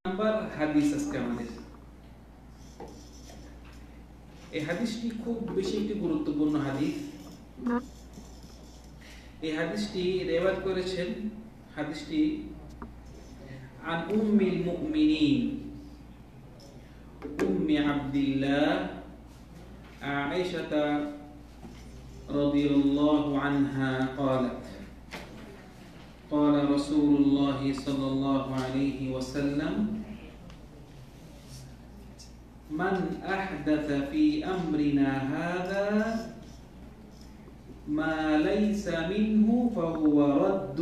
Number হাদিস আজকে আমাদের এই হাদিসটি খুব বেশি একটি গুরুত্বপূর্ণ হাদিস। এই হাদিসটি রিওয়ায়াত করেছেন হাদিসটি আন উম্মিল মুমিনিন উম্মি আব্দুল্লাহ আয়েশা রাদিয়াল্লাহু আনহা قالت قال رسول الله صلى الله عليه وسلم من أحدث في أمرنا هذا ما ليس منه فهو رد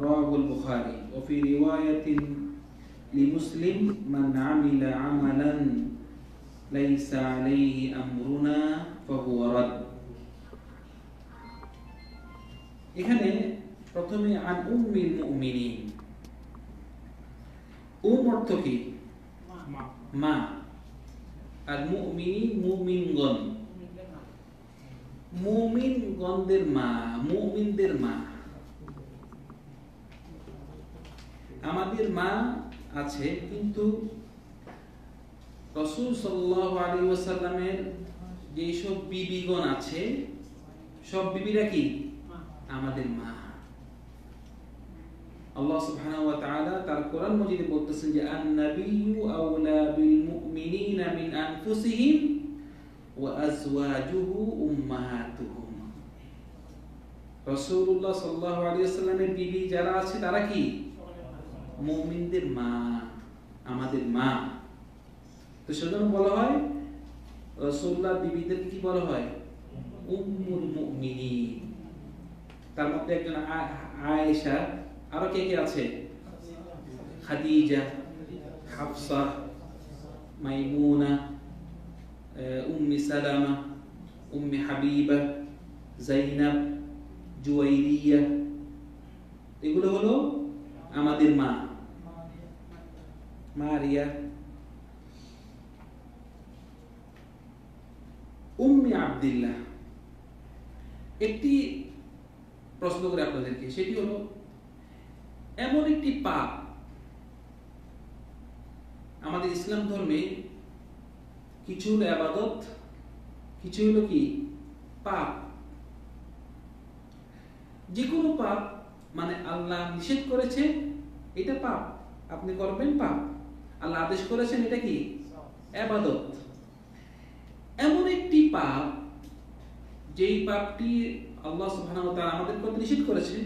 رواه البخاري وفي رواية لمسلم من عمل عملا ليس عليه أمرنا فهو رد। এখানে প্রথমে আন উম্মিল মুমিনিন, অর্থ কি? মা। আর মুমিনিন মুমিনগণ, মুমিনগণদের মা, মুমিনদের মা। আমাদের মা আছে, কিন্তু রাসূল সাল্লাল্লাহু আলাইহি ওয়াসাল্লামের যেসব বিবিগণ আছে সব বিবিরা কি? আমাদের মা। আল্লাহ সুবহানাহু ওয়া তাআলা তার কোরআন মাজিদে বলতেছেন যে আন-নাবিয়্যু আওলা বিল মুমিনিনা মিন আনফুসিহিম ওয়া আজওয়াজুহু উম্মাহাতুহুম। রাসূলুল্লাহ সাল্লাল্লাহু আলাইহি ওয়াসাল্লামের বিবি যারা আছে তারা কি? মুমিনদের মা, আমাদের মা। তো সেজন্য বলা হয় রাসূলুল্লাহ বিবিদের কি বলা হয়? উম্মুল মুমিনিন। তার মধ্যে একজন আয়েশা, আরো কে কে আছে? খাদিজা, হাফসা, মাইমুনা, উম্মি সালামা, উম্মি হাবিবা, জাইনাব, জুয়াইরিয়া, এগুলো হলো আমাদের মা। মারিয়া, উম্মি আব্দুল্লাহ। একটি প্রশ্ন করে আপনাদেরকে, সেটি হলো এমন একটি পাপ আমাদের ইসলাম ধর্মে, কিছু হলো ইবাদত, কিছু হলো কি? পাপ। যে কোনো পাপ মানে আল্লাহ নিষেধ করেছে এটা পাপ, আপনি করবেন পাপ। আল্লাহ আদেশ করেছেন এটা কি? ইবাদত। এমন একটি পাপ যেই পাপটি আল্লাহ সুবহানাহু ওয়া তাআলা আমাদের করতে নিষেধ করেছে,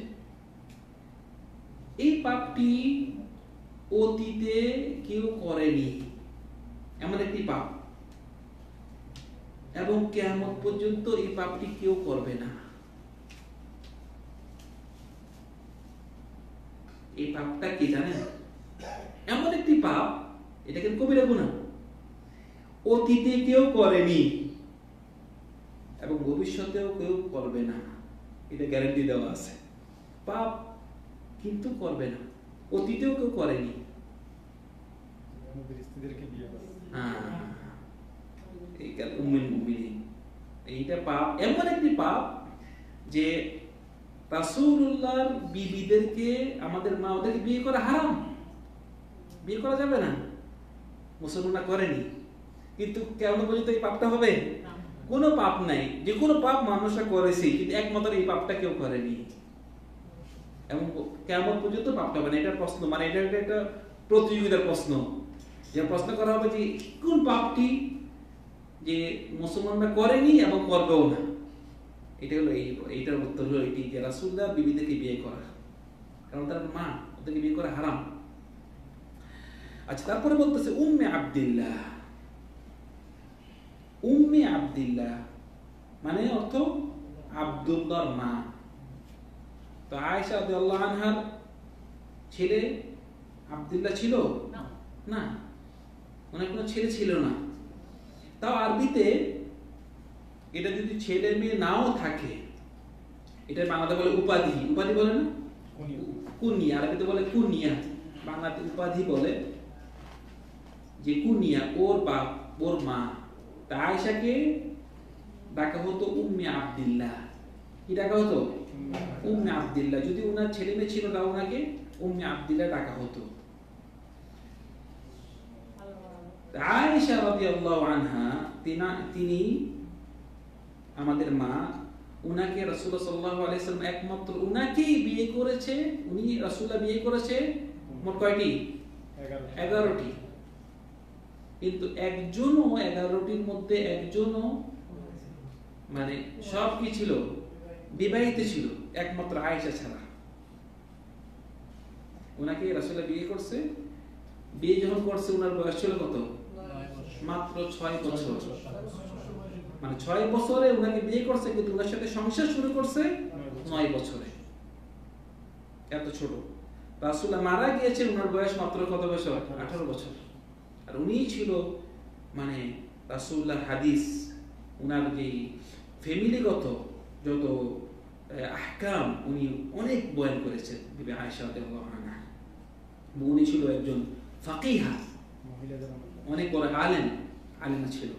এই পাপটি অতীতে কেউ করেনি, এমন একটি পাপ, এবং কিয়ামত পর্যন্ত এই পাপটি কেউ করবে না। এই পাপটা কি জানেন? এমন একটি পাপ, এটা কিন্তু কবিরা গুনাহ, অতীতে কেউ করেনি এবং ভবিষ্যতেও কেউ করবে না, এটা গ্যারান্টি দেওয়া আছে। পাপ কিন্তু করবে না, অতীতেও কেউ করেনি। এইটা পাপ, এমন একটি পাপ যে রাসূলুল্লাহর বিবিদেরকে, আমাদের মা, ওদেরকে বিয়ে করা হারাম, বিয়ে করা যাবে না। মুসলমানরা করেনি, কিন্তু কেমন পর্যন্ত এই পাপটা হবে? কোনো পাপ নাই, যে কোনো পাপ মানুষরা করেছে, কিন্তু একমাত্র এই পাপটা কেউ করেনি, এবং কেমন পর্যন্ত পাপটা হবে না। এটা প্রশ্ন, মানে এটা একটা প্রতিযোগিতার প্রশ্ন, যে প্রশ্ন করা হবে যে কোন পাপটি যে মুসলমানরা করেনি এবং করবেও না। এটা হলো এইটার উত্তর হলো এটি যে রাসূলুল্লাহ বিবিদেরকে বিয়ে করা, কারণ তার মা, ওদেরকে বিয়ে করা হারাম। আচ্ছা, তারপরে বলতেছে উম্মে আব্দুল্লাহ। উম্মে আব্দুল্লাহ মানে অর্থ আব্দুল্লাহর মা। তো আয়েশা রাদিয়াল্লাহু আনহার ছেলে আব্দুল্লাহ ছিল না, ওনার কোনো ছেলে ছিল না। তাও আরবিতে এটা যদি ছেলে মেয়ে নাও থাকে, এটা বাংলাতে বলে উপাধি, উপাধি বলে না, কুনিয়া, আরবিতে বলে কুনিয়া, বাংলাতে উপাধি বলে, যে কুনিয়া, ওর বাপ, ওর মা। তা আয়েশাকে ডাকা হতো উম্মে আব্দুল্লাহ। কি ডাকা হতো? উম্মে আব্দুল্লাহ। যদি ওনার ছেলে মেয়ে ছিল তাও ওনাকে উম্মে আব্দুল্লাহ ডাকা হতো। আয়েশা রাদিয়াল্লাহু আনহা তিনি আমাদের মা, উনাকে রাসূলুল্লাহ সাল্লাল্লাহু আলাইহি ওয়াসাল্লাম একমাত্র উনাকেই বিয়ে করেছে। উনি রাসূলুল্লাহ বিয়ে করেছে মোট কয়টি? 11টি। কিন্তু একজনও 11টির মধ্যে একজনও মানে সব কি ছিল? বিবাহিত ছিল, একমাত্র আয়েশা ছাড়া। উনাকে রাসূলুল্লাহ বিয়ে করছে। বিয়ে যখন করছে উনার বয়স ছিল কত? মাত্র 6 বছর। মানে 6 বছরে উনাকে বিয়ে করছে, কিন্তু উনার সাথে সংসার শুরু করছে 9 বছরে। এত ছোট। রাসূলুল্লাহ মারা গিয়েছে উনার বয়স মাত্র কত বছর? 18 বছর। আর উনি ছিল মানে রাসূলুল্লাহর হাদিস, উনার যে ফ্যামিলিগত যত আহকাম উনি অনেক বয়ান করেছেন বিবি আয়েশা রাদিয়াল্লাহু আনহা। উনি ছিল একজন ফাকিহা, অনেক বড় আলেমা ছিল।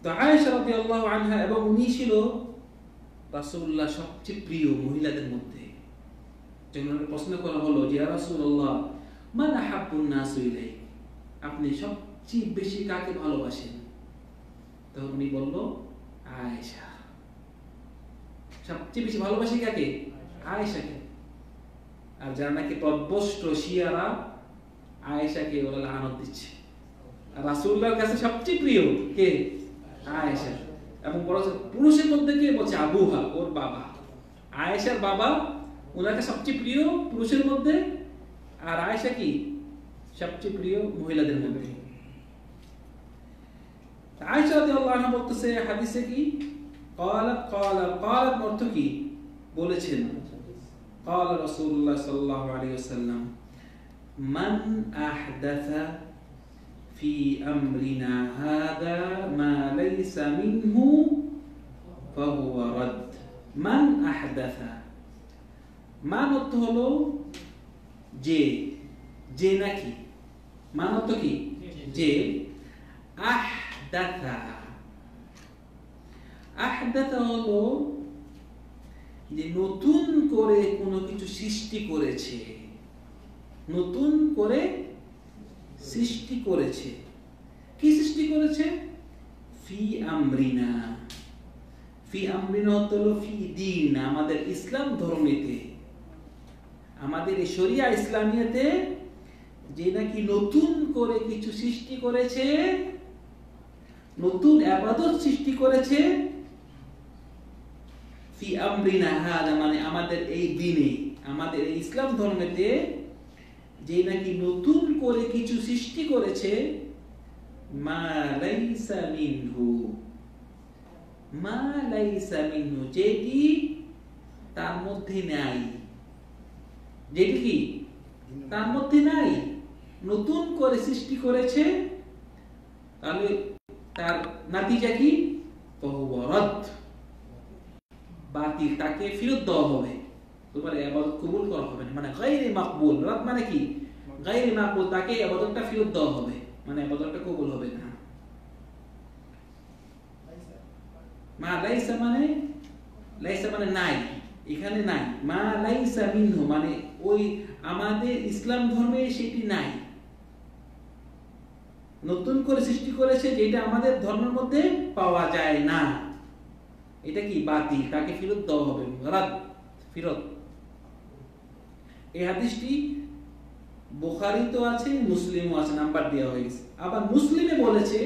তো আয়েশা রাদিয়াল্লাহু আনহা এবং উনি ছিল রাসূলুল্লাহ সবচেয়ে প্রিয় মহিলাদের মধ্যে। যখন প্রশ্ন করা হলো যে ইয়া রাসূলুল্লাহ মান আহাব্বুন নাস ইলাইক, আপনি সবচেয়ে বেশি কাকে ভালোবাসেন? তখন উনি বলল আয়েশা। সবচেয়ে বেশি ভালোবাসি কাকে? আয়েশাকে। আর যারা নাকি প্রভ্রষ্ট শিয়ারা আয়েশাকে ওরা লানত দিচ্ছে। আর রাসূলুল্লাহর কাছে সবচেয়ে প্রিয় কে? আয়েশা। এবং বড় পুরুষের মধ্যে কে? বলছে আবুহা, ওর বাবা। আয়েশার বাবা ওনাকে সবচেয়ে প্রিয় পুরুষের মধ্যে, আর আয়েশা কি সবচেয়ে প্রিয় মহিলাদের মধ্যে। আয়েশা রাদিয়াল্লাহু আনহা বলতেছে হাদিসে কি قالت অর্থ কি? বলেছেন قال رسول الله صلى الله عليه وسلم من أحدث في أمرنا هذا ما ليس منه فهو رد। من أحدث মান অর্থ হলো যে নাকি, মান অর্থ কি? যে। আহদাথা হলো যে নতুন করে কোনো কিছু সৃষ্টি করেছে, নতুন করে সৃষ্টি করেছে। কি সৃষ্টি করেছে? ফি আমরিনা। ফি আমরিনা হলো ফি দীন, আমাদের ইসলাম ধর্মেতে, আমাদের এই শরিয়া ইসলামিয়াতে যে নাকি নতুন করে কিছু সৃষ্টি করেছে, নতুন ইবাদত সৃষ্টি করেছে। ফি আমরিনা হাদা মানে আমাদের এই দ্বীনে, আমাদের এই ইসলাম ধর্মেতে যে নাকি নতুন করে কিছু সৃষ্টি করেছে, মা লাইসা মিনহু, মা লাইসা মিনহু যেটি তার মধ্যে নাই। যেটি কি তার মধ্যে নাই, নতুন করে সৃষ্টি করেছে, তাহলে তার নাতিজা কি? ফাহুয়া রাদ, বাতিল, তাকে ফেরত দেওয়া হবে, তোমার ইবাদত কবুল করা হবে না। মানে গায়রে মাকবুল। রাদ মানে কি? গায়রে মাকবুল, তাকে ইবাদতটা ফেরত দেওয়া হবে, মানে ইবাদতটা কবুল হবে না। মা লাইসা মানে নাই, এখানে নাই। মা লাইসা মিনহু মানে ওই আমাদের ইসলাম ধর্মে সেটি নাই, নতুন করে সৃষ্টি করেছে যেটা আমাদের ধর্মের মধ্যে পাওয়া যায় না। এটা কি? বাতিল, তাকে ফেরত দেওয়া হবে, রাদ, ফেরত। এই হাদিসটি বুখারীতেও আছে, মুসলিমও আছে, নাম্বার দেওয়া হয়েছে। আবার মুসলিমে বলেছে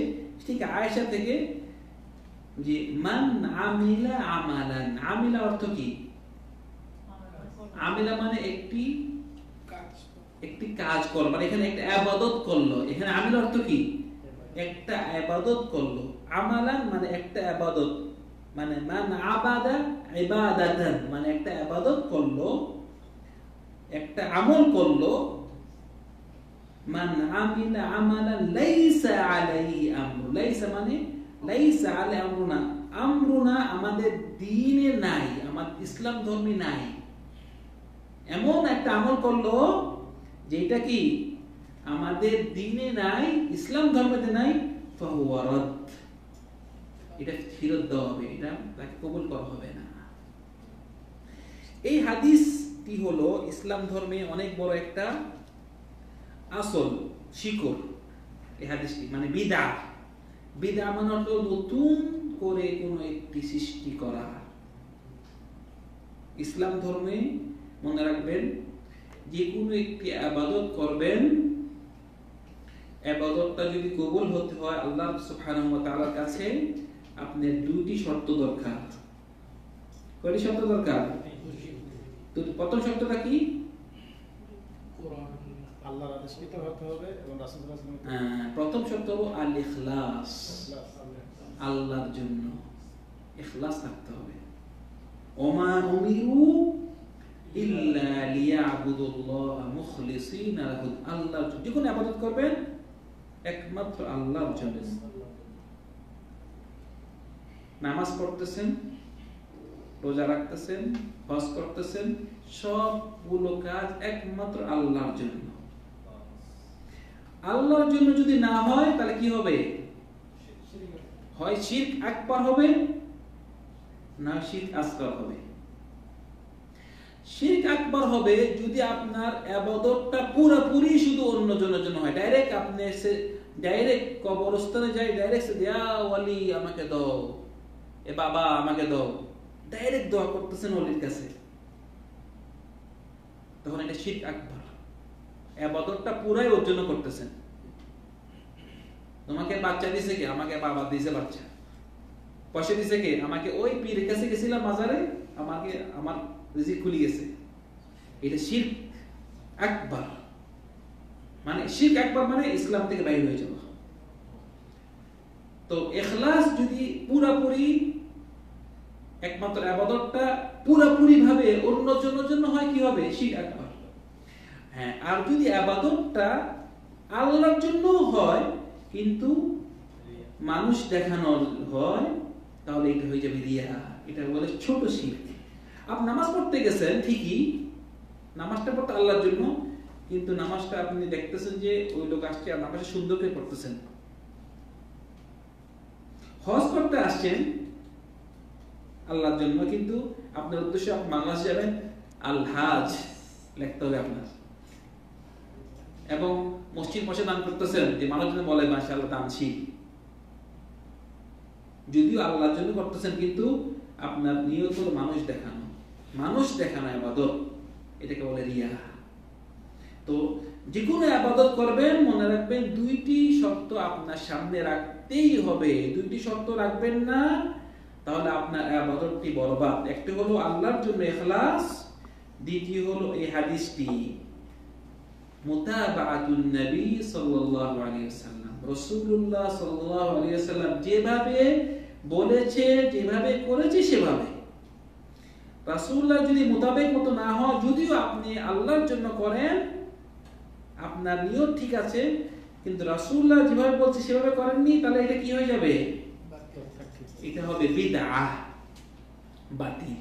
ঠিক আয়েশা থেকে যে মান আমিলা আমালান। আমিলা অর্থ কি? আমিলা মানে একটি কাজ করলো, মানে এখানে একটা ইবাদত করলো। এখানে আমিল অর্থ কি? একটা ইবাদত করলো। আমালান মানে একটা ইবাদত, মানে মান আবাদা ইবাদাতান মানে একটা ইবাদত করলো, একটা আমল করলো। মান আমিলা আমালান লাইসা আলাইহি আমরু, লাইসা মানে লাইসা আলাই আমরুনা, আমরুনা আমাদের দ্বীনে নাই, আমাদের ইসলাম ধর্মে নাই। এমন একটা আমল করলো যেটা কি আমাদের দ্বীনে নাই, ইসলাম ধর্মেতে নাই, ফাহুয়া রাদ, এটা ফেরত দেওয়া হবে, এটা তাকে কবুল করা হবে না। এই হাদিসটি হলো ইসলাম ধর্মে অনেক বড় একটা আসল শিকড়। এই হাদিসটি, মানে বিদআ। বিদআ মানে হলো নতুন করে কোনো একটি সৃষ্টি করা। ইসলাম ধর্মে মনে রাখবেন, যে কোনো একটি ইবাদত করবেন, ইবাদতটা যদি কবুল হতে হয় আল্লাহ সুবহানাহু ওয়া তাআলার কাছে, আপনার দুইটি শর্ত দরকার। কয়টি শর্ত দরকার? তো প্রথম শর্তটা কি? আল্লাহর আদেশ পেতে হবে এবং রাসূল সাল্লাল্লাহু আলাইহি ওয়াসাল্লাম। প্রথম শর্ত হলো আল ইখলাস, আল্লাহর জন্য ইখলাস থাকতে হবে। ওমা উমিরু ইল্লা লিয়াবুদুল্লাহ মুখলিসিনা লাহু, আল্লাহর জন্য যে কোনো ইবাদত করবেন একমাত্র আল্লাহর জন্য। নামাজ পড়তেছেন, রোজা রাখতেছেন, হজ করতেছেন, সবগুলো কাজ একমাত্র আল্লাহর জন্য। আল্লাহর জন্য যদি না হয় তাহলে কি হবে? হয় শিরক আকবার হবে, না শিরক আসগর হবে। শিরক আকবার হবে যদি আপনার ইবাদতটা পুরোপুরি শুধু অন্যজনের জন্য হয়। ডাইরেক্ট আপনি ডাইরেক্ট কবরস্থানে যাই, ডাইরেক্ট ইয়া ওয়ালি আমাকে দাও, এ বাবা আমাকে দাও, ডাইরেক্ট দোয়া করতেছেন ওলির কাছে, তখন এটা শিরক আকবার। ইবাদতটা পুরাই ওর জন্য করতেছেন। তোমাকে বাচ্চা দিছে কে? আমাকে বাবা দিয়েছে বাচ্চা। পয়সা দিছে কে? আমাকে ওই পীরের কাছে গেছিলাম মাজারে, আমাকে আমার রিজিক খুলে গেছে। এটা শিরক আকবার। মানে শিরক আকবার মানে ইসলাম থেকে বাইরে হয়ে যাওয়া। তো ইখলাস যদি পুরোপুরি একমাত্র ইবাদতটা পুরোপুরি ভাবে অন্যজনের জন্য হয়, কি হবে? শিরক আকবার। হ্যাঁ, আর যদি ইবাদতটা আল্লাহর জন্য হয় কিন্তু মানুষ দেখানোর হয়, তাহলে এটা হয়ে যাবে রিয়া। এটা বলে ছোট শিরক। আপনি নামাজ পড়তে গেছেন ঠিকই, নামাজটা পড়তে আল্লাহর জন্য, কিন্তু নামাজটা আপনি দেখতেছেন যে ওই লোক আসছে আর নামাজটা সুন্দর করে পড়তেছেন। হজ করতে আসছেন আল্লাহর জন্য, কিন্তু আপনার উদ্দেশ্য আপনি বাংলাদেশ যাবেন, আল হাজ লিখতে হবে আপনার, এবং মসজিদ পাশে দান করতেছেন যে মানুষজন বলে মাশাআল্লাহ দানশী, যদিও আল্লাহর জন্য করতেছেন কিন্তু আপনার নিয়ত হলো মানুষ দেখানো। মানুষ দেখানো ইবাদত, এটাকে বলে রিয়া। তো যে কোনো ইবাদত করবেন মনে রাখবেন দুইটি শর্ত আপনার সামনে রাখতেই হবে। দুইটি শর্ত রাখবেন না তাহলে আপনার ইবাদতটি বরবাদ। একটি হলো আল্লাহর জন্য ইখলাস, দ্বিতীয় হলো এই হাদিসটি মুতাবাআতুন নবী সাল্লাল্লাহু আলাইহি ওয়াসাল্লাম। রাসূলুল্লাহ সাল্লাল্লাহু আলাইহি ওয়াসাল্লাম যেভাবে বলেছে, যেভাবে করেছে সেভাবে। রাসূলুল্লাহ যদি মোতাবেক মতো না হয়, যদিও আপনি আল্লাহর জন্য করেন, আপনার নিয়ত ঠিক আছে, কিন্তু রাসূলুল্লাহ যেভাবে বলছে সেভাবে করেননি, তাহলে এটা কি হয়ে যাবে? এটা হবে বিদআহ, বাতিল।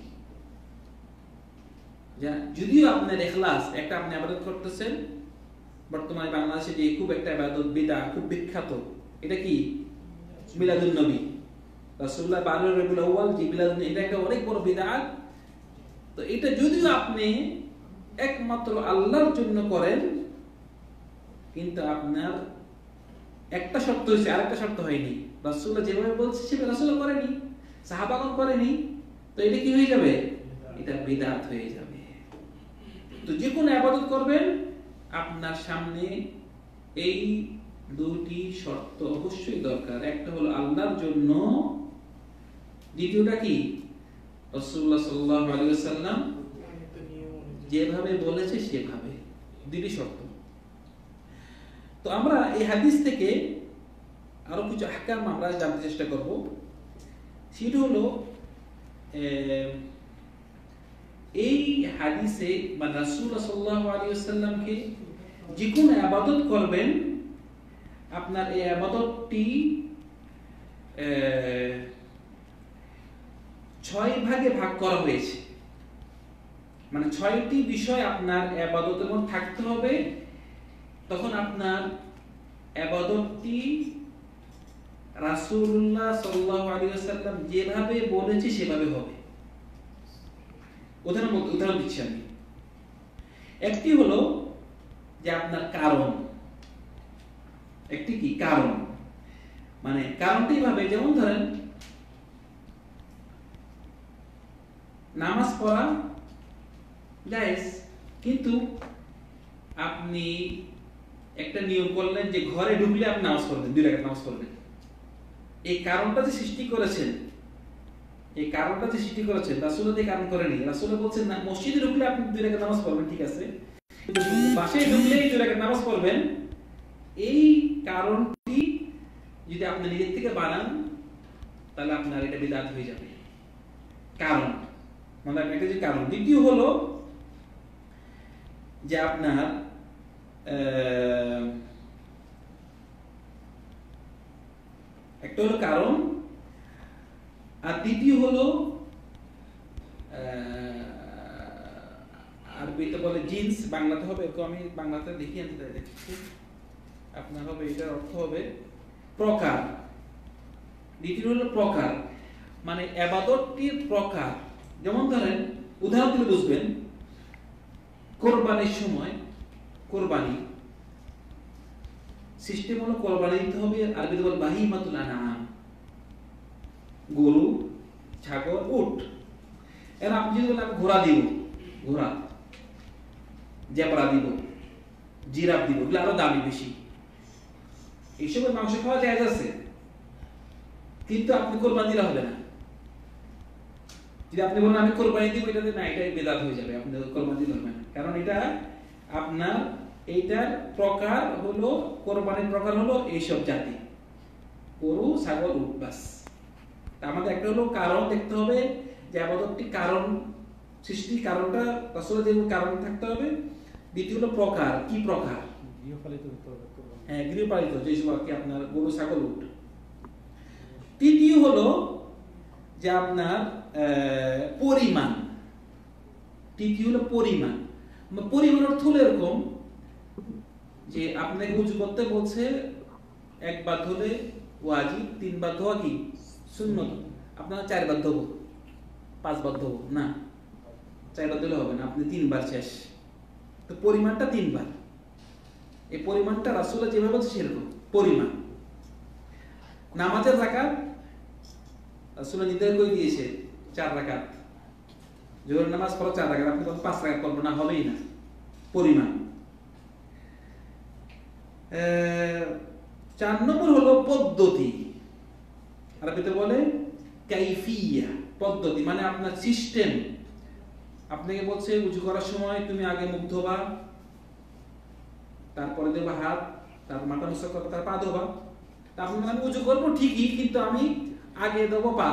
যদিও আপনার ইখলাস, একটা আপনি ইবাদত করতেছেন, বর্তমানে বাংলাদেশে যে খুব একটা ইবাদত বিদআহ খুব বিখ্যাত, এটা কি? মিলাদুন নবী। রাসূলুল্লাহ 12 রবিউল আউয়াল যে মিলাদুন, এটা একটা অনেক বড় বিদআত। তো এটা যদিও আপনি একমাত্র আল্লাহর জন্য করেন, কিন্তু আপনার একটা শর্ত হয়েছে, আরেকটা শর্ত হয়নি। রাসূলুল্লাহ যেভাবে বলছে সেভাবে রাসূলুল্লাহ করেনি, সাহাবাগণ করেনি, তো এটা কি হয়ে যাবে? এটা বিদআত হয়ে যাবে। তো যে কোনো ইবাদত করবেন আপনার সামনে এই দুটি শর্ত অবশ্যই দরকার। একটা হলো আল্লাহর জন্য, দ্বিতীয়টা কি? রাসূলুল্লাহ সাল্লাল্লাহু আলাইহি ওয়াসাল্লাম যেভাবে বলেছে সেভাবে, দুটি শর্ত। তো আমরা এই হাদিস থেকে আরো কিছু আহকাম আমরা জানতে চেষ্টা করব। সেটা হলো এই হাদিসে বা রাসূলুল্লাহ সাল্লাল্লাহু আলাইহি ওয়াসাল্লামকে যে কোনো ইবাদত করবেন, আপনার এই ইবাদতটি 6 ভাগে ভাগ করা হয়েছে। মানে 6টি বিষয় আপনার ইবাদতের মধ্যে থাকতে হবে, তখন আপনার ইবাদতটি রাসূলুল্লাহ সাল্লাল্লাহু আলাইহি ওয়াসাল্লাম যেভাবে বলেছে সেভাবে হবে। উদাহরণ দিচ্ছি আমি। একটি হলো যে আপনার কারণ, একটি কি কারণ, মানে কারণটি ভাবে যেমন ধরেন নামাজ পড়া জায়েজ, কিন্তু আপনি একটা নিয়ম করলেন যে ঘরে ঢুকলে আপনি নামাজ পড়বেন, 2 রাকাত নামাজ পড়বেন। এই কারণটা যে সৃষ্টি করেছেন, এই কারণটা যে সৃষ্টি করেছেন রাসূল এই কারণ করেনি। রাসূল বলছেন না মসজিদে ঢুকলে আপনি 2 রাকাত নামাজ পড়বেন, ঠিক আছে, কিন্তু বাসায় ঢুকলেই 2 রাকাত নামাজ পড়বেন। এই কারণটি যদি আপনি নিজের থেকে বানান তাহলে আপনার এটা বিদআত হয়ে যাবে। কারণ মানে একটা যে কারণ। দ্বিতীয় হলো যে আপনার একটা হলো কারণ, আর দ্বিতীয় হলো আরবিতে বলে জিন্স, বাংলাতে হবে এরকম, আমি বাংলাতে দেখি আনতে দেখছি, আপনার হবে এটার অর্থ হবে প্রকার। দ্বিতীয় হলো প্রকার, মানে ইবাদতটির প্রকার। যেমন ধরেন উদাহরণ দিলে বুঝবেন, কোরবানির সময় কোরবানি সিস্টেম হলো কোরবানি দিতে হবে আরবিতে বলে বাহিমাতুল আনআম, গরু, ছাগল, উট। এর আপনি যদি বলেন আমি ঘোড়া দিব, ঘোড়া, জেব্রা দিব, জিরাফ দিব, এগুলো আরো দামি বেশি, এইসবের মাংস খাওয়া জায়েজ আছে, কিন্তু আপনি কোরবানি দিলে হবে না। যদি আপনি বলেন আমি কোরবানি দিব, এটাতে না, এটাই বেদাত হয়ে যাবে, আপনি কোরবানি দিলে হবে না। কারণ এটা আপনার এইটার প্রকার হলো, কোরবানির প্রকার হলো এইসব জাতি, গরু, ছাগল, উট, বাস। আমাদের একটা হলো কারণ দেখতে হবে, যে ইবাদতটি কারণ সৃষ্টি, কারণটা রাসূলের যে কারণ থাকতে হবে। দ্বিতীয় হলো প্রকার, কি প্রকার, গৃহপালিত হতে হবে, হ্যাঁ গৃহপালিত, যেসব আর কি আপনার গরু, ছাগল, উট। তৃতীয় হলো যে আপনার পরিমাণ। তৃতীয় হলো পরিমাণ। পরিমাণ অর্থ হলো এরকম যে আপনাকে উযু করতে বলছে, 1 বার ধুলে ওয়াজিব, 3 বার ধোয়া কি সুন্নত, আপনারা 4 বার ধোবো, 5 বার ধোবো না, 4 বার ধুলে হবে না, আপনি 3 বার শেষ। তো পরিমাণটা 3 বার, এই পরিমাণটা রাসূল যেভাবে বলছে সেরকম পরিমাণ। নামাজের রাকাত রাসূল নির্ধারণ করে দিয়েছে 4 রাকাত, জোহর নামাজ পড়ো 4 রাকাত, আপনি 5 রাকাত পড়বেন না, হবেই না, পরিমাণ। 4 নম্বর হলো পদ্ধতি, আরবিতে বলে কাইফিয়া, পদ্ধতি মানে আপনার সিস্টেম। আপনাকে বলছে উযু করার সময় তুমি আগে মুখ ধোবা, তারপরে দেবা হাত, তারপর মাথা মুছা করবে, তারপর পা ধোবা। তারপর আমি উযু করবো ঠিকই, কিন্তু আমি আগে দেবো পা,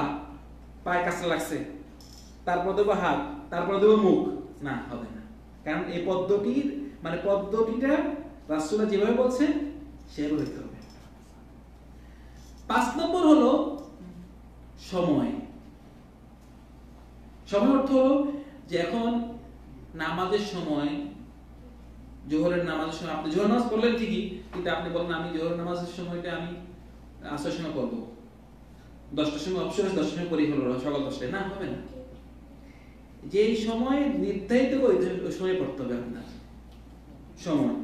পায়ে কাঁচা লাগছে, তারপর দেবো হাত, তারপর দেবো মুখ, না, হবে না। কারণ এই পদ্ধতির মানে পদ্ধতিটা রাসূল যেভাবে বলছে সেভাবে হতে হবে। 5 নম্বর হলো সময়। সময় অর্থ হলো যে এখন নামাজের সময়, জোহরের নামাজের সময়, আপনি জোহর নামাজ পড়লেন ঠিকই, কিন্তু আপনি বলেন আমি জোহর নামাজের সময়টা আমি আসরের সময় পড়বো, 10টার সময়, অবশ্যই 10টার সময় পড়ি হলো, সকাল 10টায়, না, হবে না। যেই সময় নির্ধারিত করে ওই সময় পড়তে হবে আপনার সময়।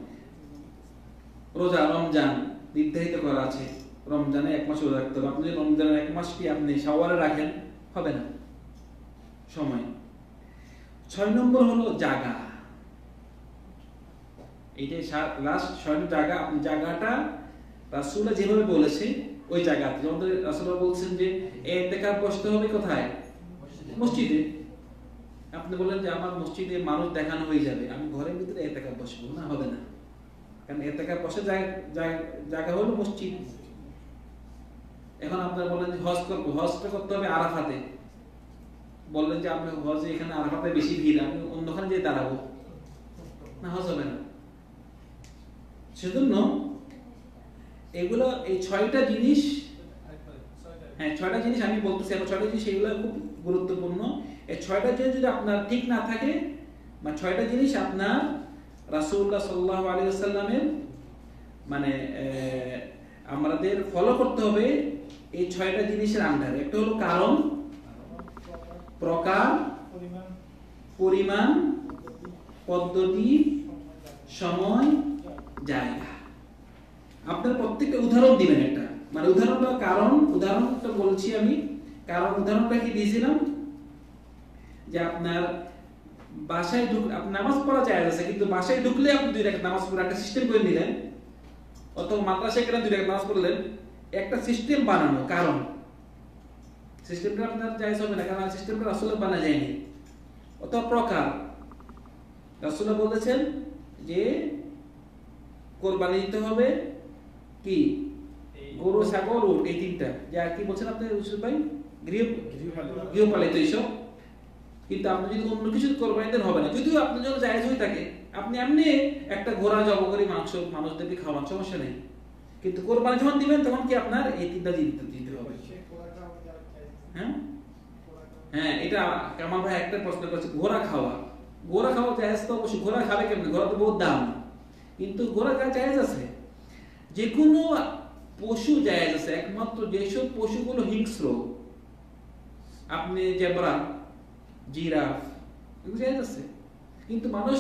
রোজা, রমজান নির্ধারিত করা আছে, রমজানে 1 মাস রোজা রাখতে হবে, আপনি যদি রমজানের 1 মাসটি আপনি শাওয়ালে রাখেন, হবে না, সময়। 6 নম্বর হলো জাগা, এইটাই লাস্ট 6 জায়গা। আপনি জায়গাটা রাসূল যেভাবে বলেছে ওই জায়গাতে, যেমন রাসূল বলছেন যে ইতিকাফ বসতে হবে কোথায়, মসজিদে। আপনি বলেন যে আমার মসজিদে মানুষ দেখানো হয়ে যাবে, আমি ঘরের ভিতরে ইতিকাফ বসবো, না, হবে না। কারণ ইতিকাফ বসে জায়গা হলো মসজিদ। এখন আপনারা বলেন যে হজ করবো, হজটা করতে হবে আরাফাতে, বললেন যে আপনি হজে এখানে আরাফাতে বেশি ভিড়, আমি অন্যখানে যেয়ে দাঁড়াবো, না, হজ হবে না। সেজন্য এগুলো, এই 6টা জিনিস, হ্যাঁ 6টা জিনিস আমি বলতেছি, এখন 6টা জিনিস এগুলো খুব গুরুত্বপূর্ণ। এই 6টা জিনিস যদি আপনার ঠিক না থাকে, বা 6টা জিনিস আপনার রাসূলুল্লাহ সাল্লাল্লাহু আলাইহি ওয়াসাল্লামের মানে আমাদের ফলো করতে হবে এই 6টা জিনিসের আন্ডারে। একটা হলো কারণ, প্রকার, পরিমাণ, পদ্ধতি, সময়, জায়গা। আপনার প্রত্যেকটা উদাহরণ দিবেন একটা, মানে উদাহরণটা উদাহরণটা বলছি আমি, কারণ উদাহরণটা কি দিয়েছিলাম যে আপনার বাসায় নামাজ পড়া যায় আছে, কিন্তু বাসায় ঢুকলে আপনি 2 রাকাত নামাজ পড়ে একটা সিস্টেম করে নিলেন, অথবা মাদ্রাসায় গেলেন 2 রাকাত নামাজ পড়লেন, একটা সিস্টেম বানানো। কারণ সিস্টেমটা আপনার জায়েজ হবে না, কারণ সিস্টেমটা রাসূলের বানা যায়নি। অথবা প্রকার, রাসূল বলেছেন যে কোরবানি দিতে হবে কি গরু, ছাগল, উট, এই 3টা। যা কি বলছেন আপনি ইউসুফ ভাই? গৃহপালিত এইসব। কিন্তু আপনি যদি অন্য কিছু কোরবানি দেন হবে না, যদিও আপনার জন্য জায়েজ হয়ে থাকে, আপনি এমনি একটা ঘোড়া জব করে মাংস মানুষদেরকে খাওয়ান, সমস্যা নেই। কিন্তু কোরবানি যখন দিবেন তখন কি আপনার এই 3টা দিতে হবে। হ্যাঁ হ্যাঁ, এটা কামাল ভাই একটা প্রশ্ন করেছে, ঘোড়া খাওয়া জায়েজ তো অবশ্যই। ঘোড়া খাবে কেমন? ঘোড়া তো বহুত দাম, কিন্তু ঘোড়া খাওয়া জায়েজ আছে। যে কোনো পশু জায়েজ আছে, একমাত্র যেসব পশুগুলো হিংস্র, আপনি জেব্রা, জিরাফ, এগুলো জায়েজ আছে। কিন্তু মানুষ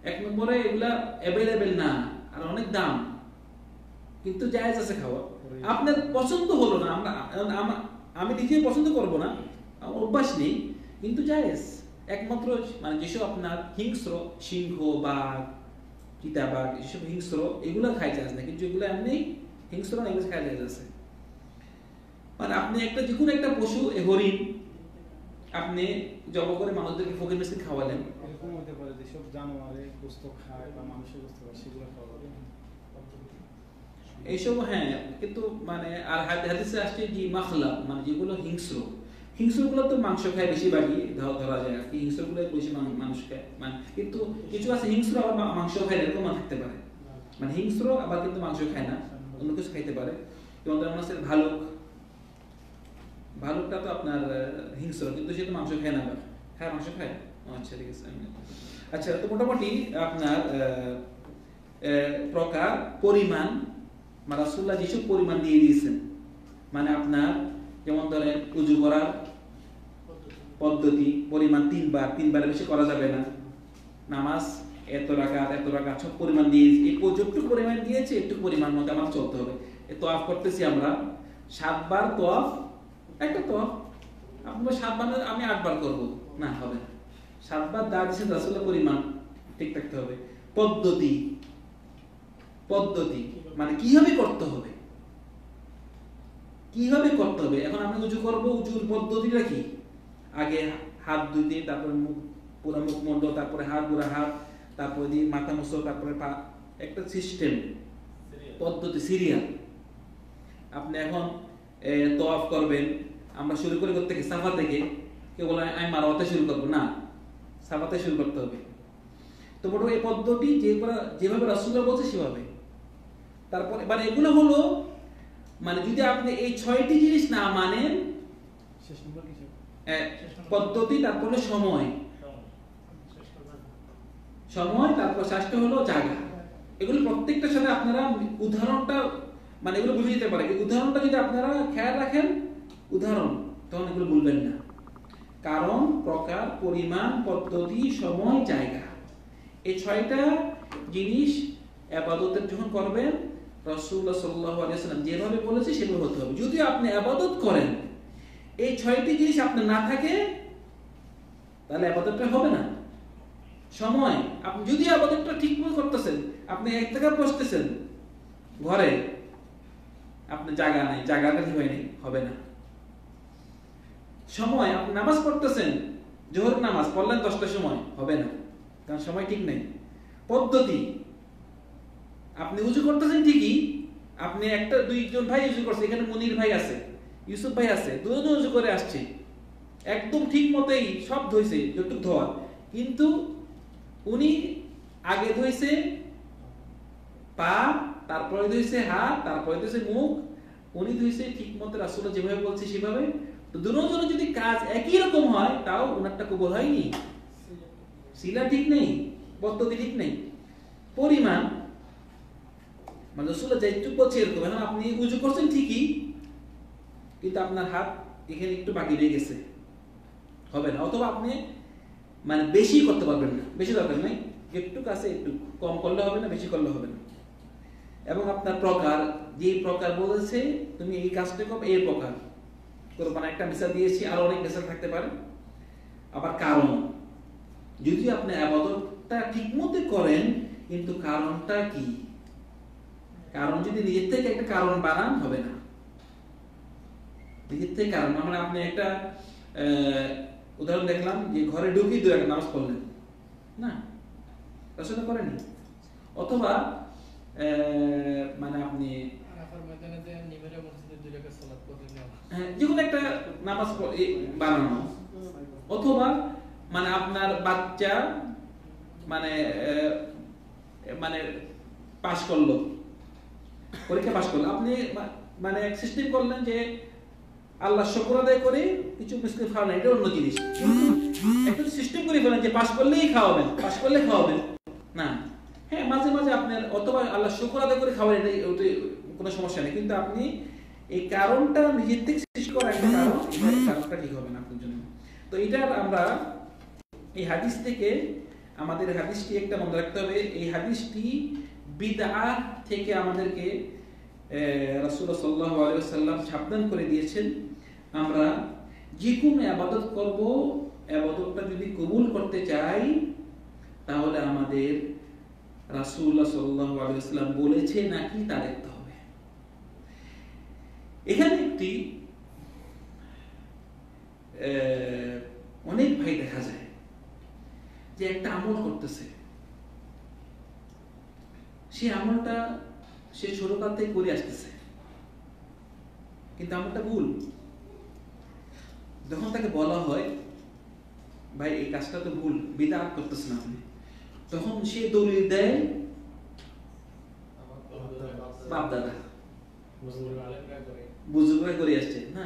1 নম্বরে এগুলা অ্যাভেলেবেল না, আর অনেক দাম, কিন্তু জায়েজ আছে খাওয়া। আপনার পছন্দ হলো না, আমি নিজে পছন্দ করব না, আমার অভ্যাস নেই, কিন্তু জায়েজ। একমাত্র মানে যেসব আপনার হিংস্র, সিংহ, বাঘ, চিতাবাঘ, এসব হিংস্র, এগুলো খাই জায়েজ না। কিন্তু এগুলো এমনি হিংস্র না, এগুলো খাই জায়েজ আছে। মানে আপনি একটা যে কোনো একটা পশু, হরিণ আপনি জব করে মানুষদেরকে ফকির মিসকিন খাওয়ালেন, এরকম হতে পারে যে সব জানোয়ারে গোশত খায় বা মানুষের গোশত খায়, সেগুলো খাওয়াবে এইসব। হ্যাঁ, কিন্তু মানে আর হাদিসে আসছে যে মাখলাব, মানে যেগুলো হিংস্রগুলো তো মাংস খায় বেশিরভাগই, ধরা যায় আর কি, হিংস্রগুলো বেশি মানুষ খায়। মানে কিন্তু কিছু আছে হিংস্র আবার মাংস খায় না, এরকম থাকতে পারে। মানে হিংস্র আবার কিন্তু মাংস খায় না, অন্য কিছু খাইতে পারে। যেমন ধরেন আছে ভালুকটা তো আপনার হিংস্র, কিন্তু সে তো মাংস খায় না, মাংস খায়। আচ্ছা, ঠিক আছে। আচ্ছা, তো মোটামুটি আপনার প্রকার, পরিমাণ, রাসূলুল্লাহ যেসব পরিমাণ দিয়ে দিয়েছেন, মানে আপনার যেমন ধরেন উযু করার পদ্ধতি, পরিমাণ 3 বারের বেশি করা যাবে না। নামাজ এত রাকাত সব পরিমাণ দিয়েছে, এই যতটুকু পরিমাণ দিয়েছে একটু পরিমাণ মতো আমার চলতে হবে। তওয়াফ করতেছি আমরা 7 বার তওয়াফ, একটা তওয়াফ আপনার 7 বার, আমি 8 বার করব না, হবে না। 7 বার দা দিয়েছেন রাসূলের, পরিমাণ ঠিক থাকতে হবে। পদ্ধতি মানে কিভাবে করতে হবে। এখন আমি উযু করব, উযুর পদ্ধতিটা কি? আগে হাত ধুইতে, তারপরে মুখ, পুরো মুখমণ্ডল, তারপরে হাত, পুরো হাত, তারপরে দিয়ে মাথা মুছো, তারপরে পা, একটা সিস্টেম, পদ্ধতি, সিরিয়াল। আপনি এখন তওয়াফ করবেন, আমরা শুরু করতে কি সাফা থেকে, কেউ বলে আমি মারওয়াতে শুরু করব না, সাফাতে শুরু করতে হবে। তো মোটামুটি এই পদ্ধতি যেভাবে রাসূলুল্লাহ বলছে সেভাবে। তারপরে মানে এগুলো হলো, মানে যদি আপনি এই 6টি জিনিস না মানেন, পদ্ধতি, তারপরে সময়, তারপর ষষ্ঠ হলো জায়গা। এগুলো প্রত্যেকটার সাথে আপনারা উদাহরণটা, মানে এগুলো বুঝে যেতে পারে। উদাহরণটা যদি আপনারা খেয়াল রাখেন, তখন এগুলো ভুলবেন না। কারণ, প্রকার, পরিমাণ, পদ্ধতি, সময়, জায়গা, এই 6টা জিনিস ইবাদতের যখন করবেন, রাসূলুল্লাহ সাল্লাল্লাহু আলাইহি ওয়াসাল্লাম যেভাবে বলেছে সেভাবে হতে হবে। যদি আপনি ইবাদত করেন, এই 6টি জিনিস আপনার না থাকে, তাহলে ইবাদতটা হবে না। সময়, আপনি যদি ইবাদতটা ঠিকমতো করতেছেন, আপনি এক জায়গায় বসতেছেন ঘরে, আপনি জায়গা নাই, জায়গাটা ঠিক হয়নি, হবে না। সময়, আপনি নামাজ পড়তেছেন, জোহর নামাজ পড়লেন 10টার সময়, হবে না, কারণ সময় ঠিক নেই। পদ্ধতি, আপনি উযু করতেছেন ঠিকই, আপনি একটা 2জন ভাই উযু করছে, এখানে মনির ভাই আছে, ইউসুফ ভাই আছে, দুজন উযু করে আসছে, একদম ঠিক মতোই সব ধুইছে যতটুকু ধোয়া, কিন্তু উনি আগে ধুইছে পা, তারপরে ধুইছে হাত, তারপরে ধুইছে মুখ, উনি ধুইছে ঠিক মতো রাসূলুল্লাহ যেভাবে বলছে সেভাবে। তো দুজনের যদি কাজ একই রকম হয়, তাও ওনারটা কবুল হয়নি, সিলা ঠিক নেই, পদ্ধতি ঠিক নেই। পরিমাণ, মানে রাসূলুল্লাহ যেটুকু বলছে এরকম। এখন আপনি উযু করছেন ঠিকই, কিন্তু আপনার হাত এখানে একটু বাকি রয়ে গেছে, হবে না। অথবা আপনি মানে বেশি করতে পারবেন না, বেশি দরকার নাই, একটু কাছে, একটু কম করলে হবে না, বেশি করলে হবে না। এবং আপনার প্রকার, যে প্রকার বলেছে তুমি এই কাজটা করবে এই প্রকার করবে, মানে একটা মিসাল দিয়েছি, আরো অনেক মিসাল থাকতে পারে। আবার কারণ, যদি আপনি ইবাদতটা ঠিকমতো করেন কিন্তু কারণটা কি, কারণ যদি নিজের থেকে একটা কারণ বানান হবে না। নিজের থেকে কারণ মানে আপনি একটা উদাহরণ দেখলাম যে ঘরে ঢুকি 2 রাকাত নামাজ পড়লেন না, আসলে করেনি, অথবা মানে আপনি যে কোনো একটা নামাজ বানানো, অথবা মানে আপনার বাচ্চা মানে মানে পাস করলো, পরীক্ষা পাস করলো, আপনি মানে সিস্টেম করলেন যে আল্লাহ শুকর আদায় করে কিছু মিসকিন খাওয়ানো, এটা অন্য জিনিস। একটা সিস্টেম করে ফেলেন যে পাস করলেই খাওয়াবেন, পাস করলে খাওয়াবেন না। হ্যাঁ, মাঝে মাঝে আপনার অথবা আল্লাহ শুকর আদায় করে খাওয়ান, এটাই কোনো সমস্যা নেই, কিন্তু আপনি এই কারণটা নিজের থেকে সৃষ্টি করা একটা কারণ, কারণটা ঠিক হবে না আপনার জন্য। তো এটার আমরা এই হাদিস থেকে আমাদের হাদিসটি একটা মনে রাখতে হবে, এই হাদিসটি বিদআত থেকে আমাদেরকে রাসূলুল্লাহ সাল্লাল্লাহু আলাইহি ওয়াসাল্লাম সাবধান করে দিয়েছেন। আমরা যে কোনো ইবাদত করব, ইবাদতটা যদি কবুল করতে চাই তাহলে আমাদের রাসূলুল্লাহ সাল্লাল্লাহু আলাইহি ওয়াসাল্লাম বলেছে নাকি তা দেখতে হবে। এখানে একটি অনেক ভাই দেখা যায় যে একটা আমল করতেছে, সেই আমলটা সে ছোটকাল থেকে করে আসতেছে, কিন্তু আমলটা ভুল। যখন তাকে বলা হয় ভাই এই কাজটা তো ভুল, বিদআত করতেছেন আপনি, তখন সে দলিল দেয় বাপ দাদা বুজুর্গরা করে আসছে না।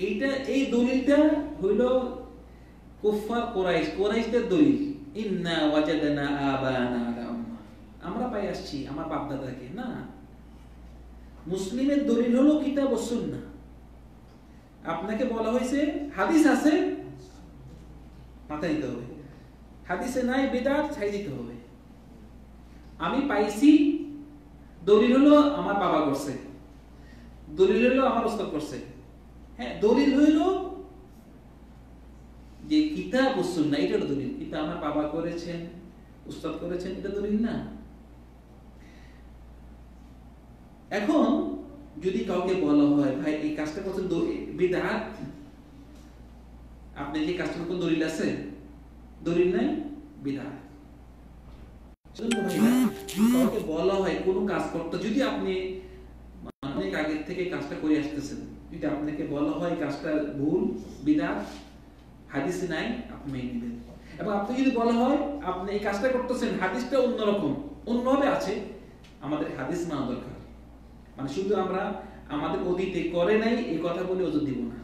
এইটা এই দলিলটা হইল কুফার কুরাইশদের দলিল, ইন্না ওয়াজাদনা আবানা আলা উম্মাহ, আমরা পাই আসছি আমার বাপ দাদাকে না। মুসলিমের দলিল হলো কিতাব ও সুন্নাহ। আপনাকে বলা হয়েছে হাদিস আছে, মাথায় নিতে হবে, হাদিসে নাই বিদআত ছাই দিতে হবে। আমি পাইছি দলিল হলো আমার বাবা করছে, দলিল হলো আমার উস্তাদ করছে। হ্যাঁ, দলিল হইল যে কিতাব ও সুন্নাহ, এটা হলো দলিল। এটা আমার বাবা করেছেন, উস্তাদ করেছেন, এটা দলিল না। এখন যদি কাউকে বলা হয় ভাই এই কাজটা করছেন বিদআত, আপনি যে কাজটা করতে দলিল আছে, দলিল নাই, বিদআত। কাউকে বলা হয় কোনো কাজ করতে, যদি আপনি অনেক আগে থেকে কাজটা করে আসতেছেন, যদি আপনাকে বলা হয় কাজটা ভুল, বিদআত, হাদিসে নাই, আপনি মেনে নেবেন। এবং আপনি যদি বলা হয় আপনি এই কাজটা করতেছেন, হাদিসটা অন্যরকম, অন্যভাবে আছে, আমাদের হাদিস মানা দরকার। মানে শুধু আমরা আমাদের অতীতে করে নাই এই কথা বলে ওজন দিব না।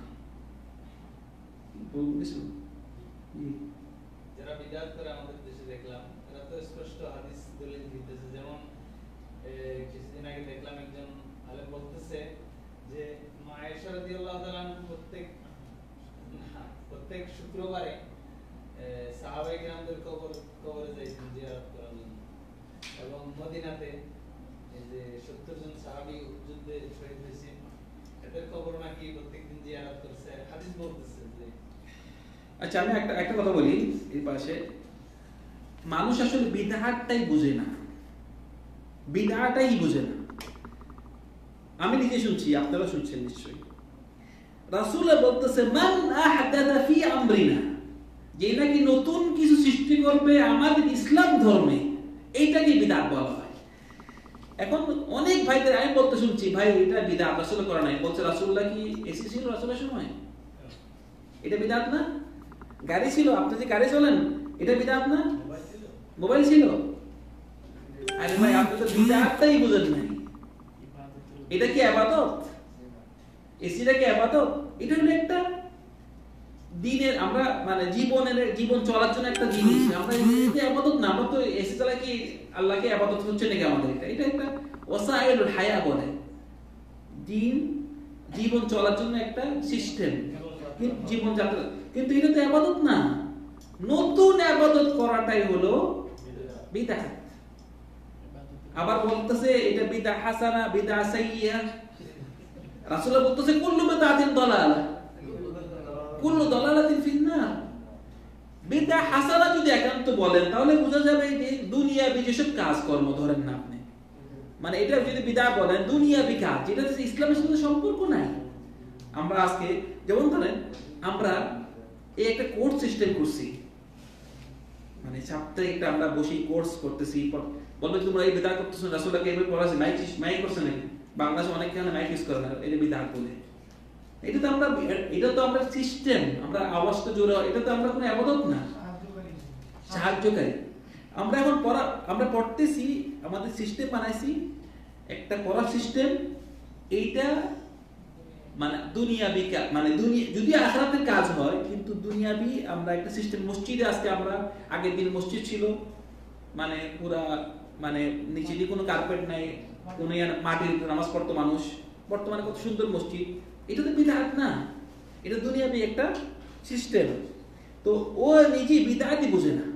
যারা বিদআত করে আমাদের দেশে দেখলাম, এরা তো স্পষ্ট হাদিস দলিল দিতেছে। যেমন কিছুদিন আগে দেখলাম একজন আলেম বলতেছে যে মা আয়েশা রাদিয়াল্লাহু তাআলা প্রত্যেক শুক্রবারে সাহাবায়ে কিরামদের কবরে যাইতেন জিয়ারত করার জন্য, এবং মদিনাতে এই যে 70 জন সাহাবী যুদ্ধে শহীদ হয়েছে, এদের কবর নাকি প্রত্যেকদিন জিয়ারত করছে, হাদিস বলতেছে যে। আচ্ছা, আমি একটা কথা বলি এই পাশে, মানুষ আসলে বিদআতটাই বুঝে না, বিদআতটাই বুঝে না। আমি নিজে শুনছি, আপনারা শুনছেন নিশ্চয়ই। রাসূলুল্লাহ বলতেছে মান আহদাথা ফি আমরিনা, যে নাকি নতুন কিছু সৃষ্টি করবে আমাদের ইসলাম ধর্মে, এইটাকে বিদআত বলা হয়। এখন অনেক ভাইদের আমি বলতে শুনছি ভাই এটা বিদআত, রাসূল করা নাই। বলছে রাসূলুল্লাহ কি এসি ছিল রাসূলের সময়? এটা বিদআত না? গাড়ি ছিল, আপনি যে গাড়ি চলেন এটা বিদআত না? মোবাইল ছিল? আরে ভাই আপনি তো বিদআতটাই বুঝেন নাই। এটা কি ইবাদত? এসিটা কি ইবাদত? এটা হলো একটা দিনের, আমরা মানে জীবন চলার জন্য একটা জিনিস, আমরা এটা ইবাদত না। আমরা তো এসি চালাই কি আল্লাহকে ইবাদত হচ্ছে নাকি আমাদের? এটা একটা ওয়াসাইলুল হায়া বলে, জীবন চলার জন্য একটা সিস্টেম, জীবন যাত্রা, কিন্তু এটা তো ইবাদত না। নতুন ইবাদত করাটাই হলো বিদআত। আবার বলতেছে এটা বিদআ হাসানা বিদআ সাইয়্যা। রাসূলুল্লাহ বলতেছে কুল্লু বিদআতিন দালালা কুল্লু দালালাতিন ফিন্নার। বিদআ হাসানা যদি একান্ত বলেন তাহলে বোঝা যাবে যে দুনিয়াবি যেসব কাজকর্ম ধরেন না আপনি, মানে এটা যদি বিদআ বলেন দুনিয়াবি কাজ যেটা ইসলামের সাথে সম্পর্ক নাই। আমরা আজকে যেমন ধরেন আমরা এই একটা কোর্স সিস্টেম করছি, মানে সাপ্তাহিক একটা আমরা বসে কোর্স করতেছি, বলবে তোমরা এই বিদআত করতেছো, রাসূলুল্লাহ এইভাবে পড়াছে, মাইক করছে নাকি? বাংলাদেশে অনেক কেন মাইক ইউজ করে না, এটা বিদআত বলে। এটা তো আমরা সিস্টেম, আমরা আওয়াজটা জোরে, এটা তো আমরা কোনো ইবাদত না, সাহায্যকারী। আমরা এখন আমরা পড়তেছি, আমাদের সিস্টেম বানাইছি একটা পড়ার সিস্টেম, এইটা মানে দুনিয়াবি মানে যদি আখিরাতের কাজ হয় কিন্তু দুনিয়াবি আমরা একটা সিস্টেম। মসজিদে আজকে আমরা আগের দিন মসজিদ ছিল মানে পুরা মানে নিচে দিয়ে কোনো কার্পেট নাই, কোনো মাটির নামাজ পড়তো মানুষ, বর্তমানে কত সুন্দর মসজিদ। এটা তো বিদআত না, এটা দুনিয়াবি একটা সিস্টেম। তো ও নিজে বিদআতই বোঝে না।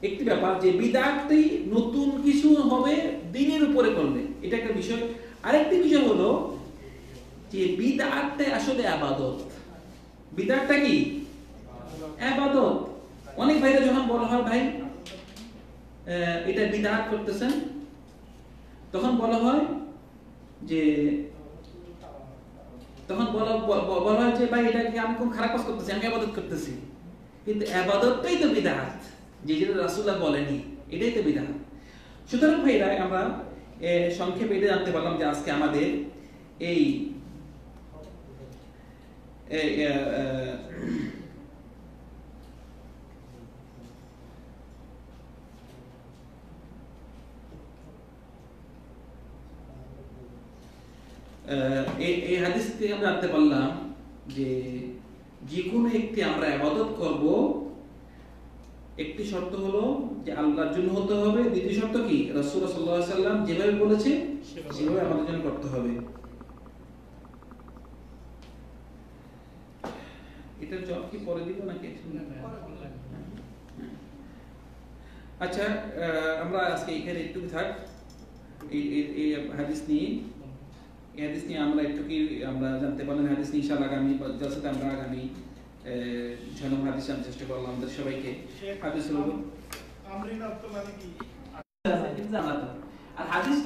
একটি ব্যাপার যে বিদআতই নতুন কিছু হবে দ্বীনের উপরে করলে, এটা একটা বিষয়। আরেকটি বিষয় হলো যে বিদআতটা আসলে ইবাদত। বিদআতটা কি? ইবাদত। অনেক ভাইরা যখন বলা হয় ভাই এটা বিদআত করতেছেন, তখন বলা হয় যে যে ভাই এটা কি আমি কোন খারাপ কাজ করতেছি, আমি ইবাদত করতেছি। কিন্তু ইবাদতটাই তো বিদআত, যেটা রাসূলুল্লাহ বলেনি, এটাই তো বিদআত। সুতরাং ভাইরা আমরা সংক্ষেপে এটা জানতে পারলাম যে আজকে আমাদের এই এই হাদিস থেকে আমরা জানতে পারলাম যে কোনো একটি আমরা ইবাদত করব, একটি শর্ত হলো যে আল্লাহর জন্য হতে হবে, দ্বিতীয় শর্ত কি রাসূলুল্লাহ সাল্লাল্লাহু আলাইহি ওয়াসাল্লাম যেভাবে বলেছে সেভাবে আমাদের জন্য করতে হবে। এটা জব কি পরে দিব নাকি? আচ্ছা, আমরা আজকে এখানে একটু থাক এই হাদিস নিয়ে আমরা একটু কি আমরা জানতে পারলাম। হাদিস নিয়ে ইনশাআল্লাহ আগামী জলসাতে আমরা আগামী 6 নম্বর হাদিস জানার চেষ্টা করলাম আমাদের সবাইকে। হাদিস হলো আমরিন আব্দুল্লাহ কি আর হাদিস